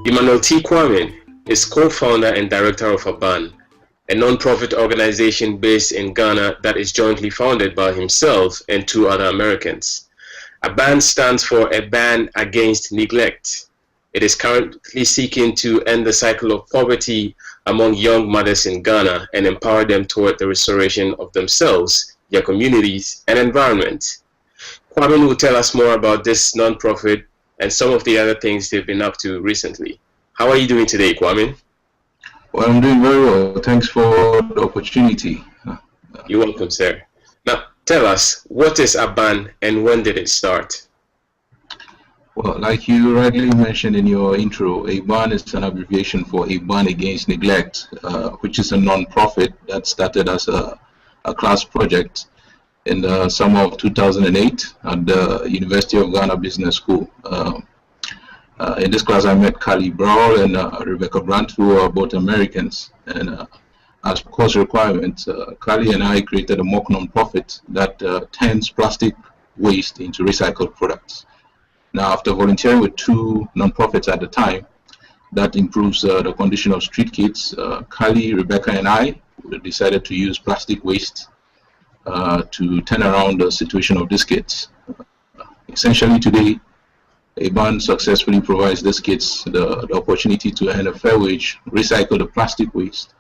Emmanuel T. Kwame is co-founder and director of ABAN, a non-profit organization based in Ghana that is jointly founded by himself and 2 other Americans. ABAN stands for a Ban Against Neglect. It is currently seeking to end the cycle of poverty among young mothers in Ghana and empower them toward the restoration of themselves, their communities, and environment. Kwame will tell us more about this non-profit and some of the other things they've been up to recently. How are you doing today, Kwame? Well, I'm doing very well. Thanks for the opportunity. You're welcome, sir. Now, tell us, what is ABAN and when did it start? Well, like you rightly mentioned in your intro, ABAN is an abbreviation for a Ban Against Neglect, which is a non-profit that started as a class project in the summer of 2008 at the University of Ghana Business School. In this class, I met Kali Brawl and Rebecca Brandt, who are both Americans. And as course requirements, Kali and I created a mock non-profit that turns plastic waste into recycled products. Now, after volunteering with 2 non-profits at the time, that improves the condition of street kids, Kali, Rebecca, and I decided to use plastic waste to turn around the situation of these kids. Essentially, today, ABAN successfully provides these kids the opportunity to earn a fair wage, recycle the plastic waste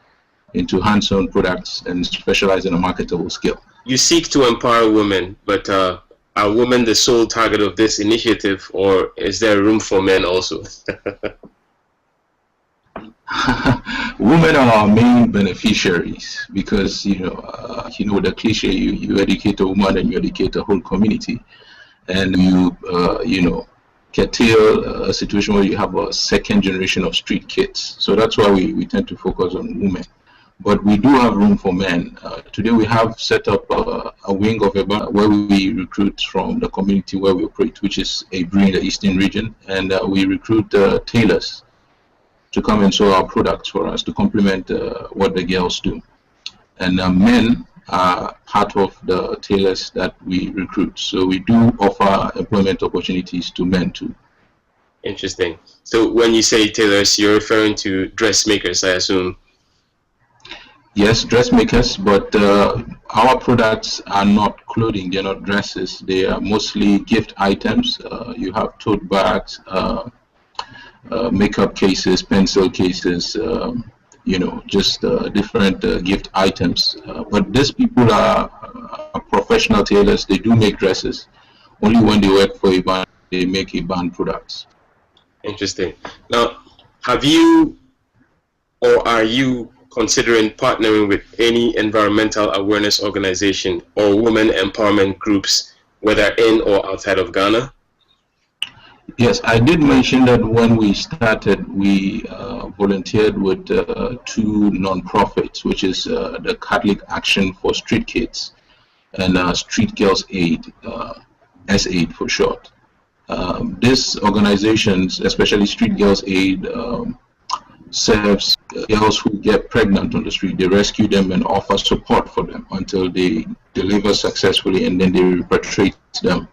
into hand-sewn products, and specialize in a marketable skill. You seek to empower women, but are women the sole target of this initiative, or is there room for men also? Women are our main beneficiaries because you know the cliche: you educate a woman and you educate a whole community, and you curtail a situation where you have a second generation of street kids. So that's why we tend to focus on women. But we do have room for men. Today we have set up a wing of ABAN where we recruit from the community where we operate, which is ABRI in the Eastern region, and we recruit tailors to come and sew our products for us to complement what the girls do. And men are part of the tailors that we recruit. So we do offer employment opportunities to men too. Interesting. So when you say tailors, you're referring to dressmakers, I assume? Yes, dressmakers, but our products are not clothing, they're not dresses. They are mostly gift items. You have tote bags, makeup cases, pencil cases, just different gift items. But these people are professional tailors. They do make dresses. Only when they work for ABAN, they make ABAN products. Interesting. Now, have you or are you considering partnering with any environmental awareness organization or women empowerment groups, whether in or outside of Ghana? Yes, I did mention that when we started, we volunteered with 2 non-profits, which is the Catholic Action for Street Kids and Street Girls Aid, S8 for short. These organizations, especially Street Girls Aid, serves girls who get pregnant on the street. They rescue them and offer support for them until they deliver successfully, and then they repatriate them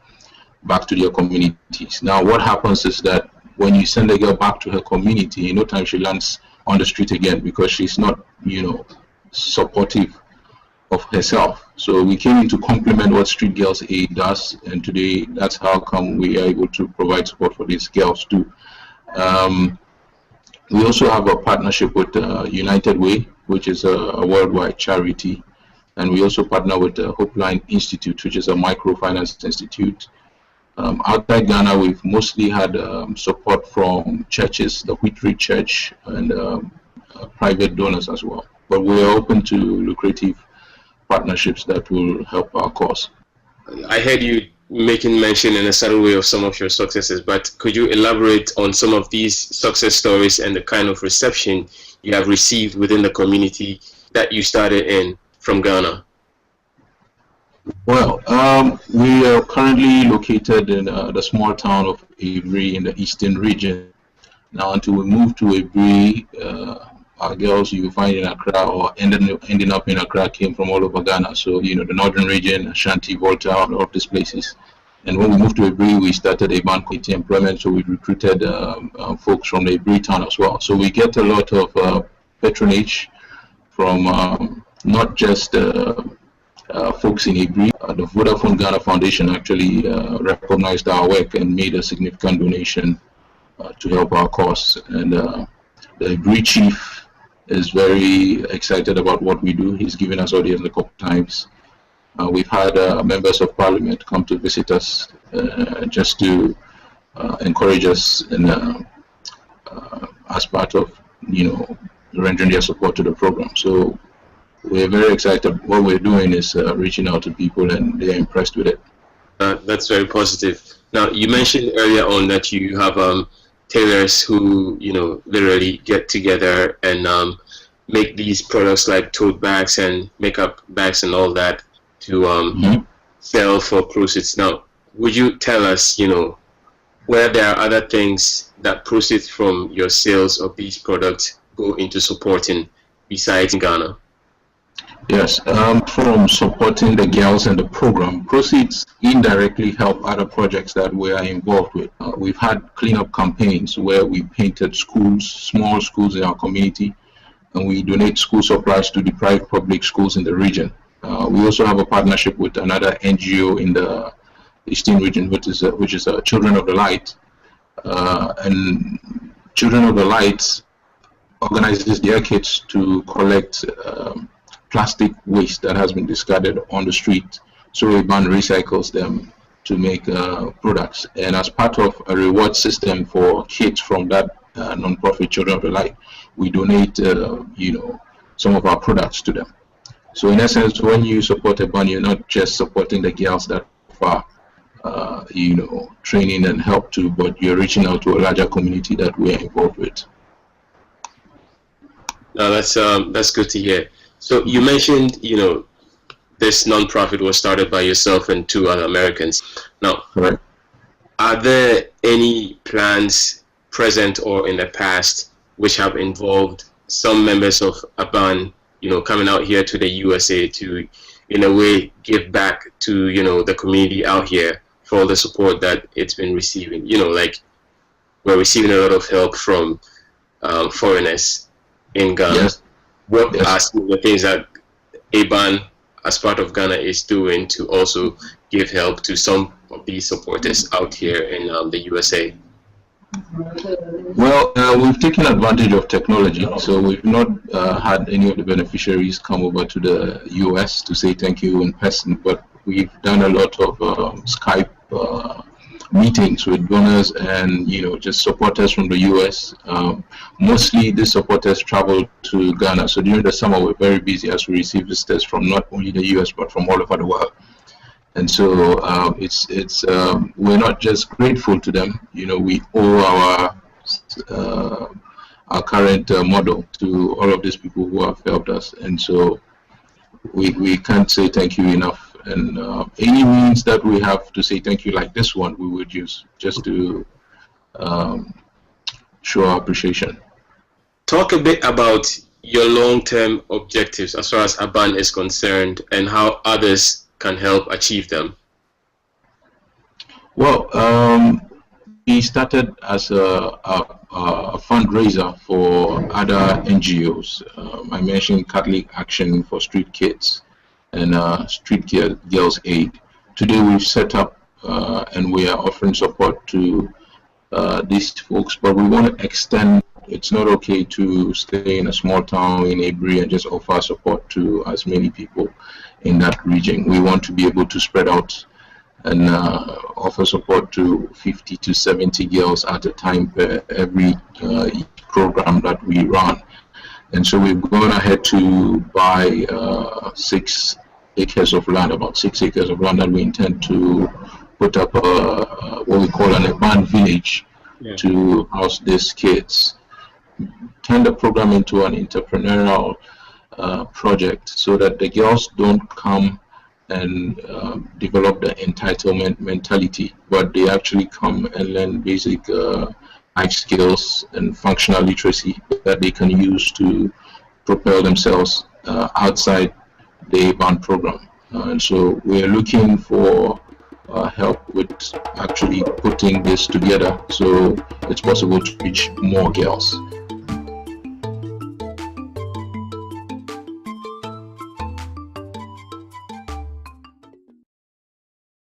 back to their communities. Now, what happens is that when you send a girl back to her community, in no time she lands on the street again because she's not, supportive of herself. So we came in to complement what Street Girls Aid does, and today that's how come we are able to provide support for these girls too. We also have a partnership with United Way, which is a worldwide charity, and we also partner with the Hopeline Institute, which is a microfinance institute. Outside Ghana, we've mostly had support from churches, the Wheatree Church, and private donors as well. But we are open to lucrative partnerships that will help our cause. I heard you making mention in a subtle way of some of your successes, but could you elaborate on some of these success stories and the kind of reception you have received within the community that you started in from Ghana? Well, we are currently located in the small town of ABRI in the Eastern region. Now, until we move to ABRI, our girls you find in Accra or ending up in Accra came from all over Ghana. So, the northern region, Ashanti, Volta, all of these places. And when we moved to Abri, we started a ban community employment, so we recruited folks from the Abri town as well. So we get a lot of patronage from not just folks in Abri. The Vodafone Ghana Foundation actually recognized our work and made a significant donation to help our cause. And the Abri chief is very excited about what we do. He's given us audience a couple times. We've had members of parliament come to visit us just to encourage us and as part of, rendering their support to the program. So we're very excited. What we're doing is reaching out to people, and they're impressed with it. That's very positive. Now, you mentioned earlier on that you have tailors who, literally get together and make these products like tote bags and makeup bags and all that to sell for proceeds. Now, would you tell us, whether there are other things that proceeds from your sales of these products go into supporting besides Ghana? Yes, from supporting the girls and the program, proceeds indirectly help other projects that we are involved with. We've had cleanup campaigns where we painted schools, small schools in our community, and we donate school supplies to deprived public schools in the region. We also have a partnership with another NGO in the Eastern region, which is Children of the Light. And Children of the Light organizes their kids to collect plastic waste that has been discarded on the street. So ABAN recycles them to make products. And as part of a reward system for kids from that non-profit Children of the Light, we donate, some of our products to them. So in essence, when you support ABAN, you're not just supporting the girls that are, training and help to, but you're reaching out to a larger community that we are involved with. No, that's good to hear. So you mentioned, this non-profit was started by yourself and 2 other Americans. Now, correct. Are there any plans present or in the past which have involved some members of ABAN, coming out here to the USA to, in a way, give back to, the community out here for all the support that it's been receiving? Like we're receiving a lot of help from foreigners in Ghana. Yes. What are some of the things that ABAN, as part of Ghana, is doing to also give help to some of these supporters out here in the USA? Well, we've taken advantage of technology, so we've not had any of the beneficiaries come over to the US to say thank you in person, but we've done a lot of Skype meetings with donors and just supporters from the US. Mostly the supporters travel to Ghana, so during the summer we're very busy as we receive visitors from not only the US but from all over the world. And so we're not just grateful to them, we owe our current model to all of these people who have helped us, and so we can't say thank you enough. And any means that we have to say thank you, like this one, we would use just to show our appreciation. Talk a bit about your long-term objectives as far as ABAN is concerned and how others can help achieve them. Well, we started as a fundraiser for other NGOs. I mentioned Catholic Action for Street Kids and Street Girls Aid. Today we've set up and we are offering support to these folks, but we want to extend. It's not okay to stay in a small town in Abri and just offer support to as many people in that region. We want to be able to spread out and offer support to 50 to 70 girls at a time per every program that we run. And so we've gone ahead to buy 6 acres of land, about 6 acres of land, that we intend to put up what we call an ABAN village to house these kids. Turn the program into an entrepreneurial project so that the girls don't come and develop the entitlement mentality, but they actually come and learn basic life skills and functional literacy that they can use to propel themselves outside the ABAN program. And so we're looking for help with actually putting this together so it's possible to reach more girls.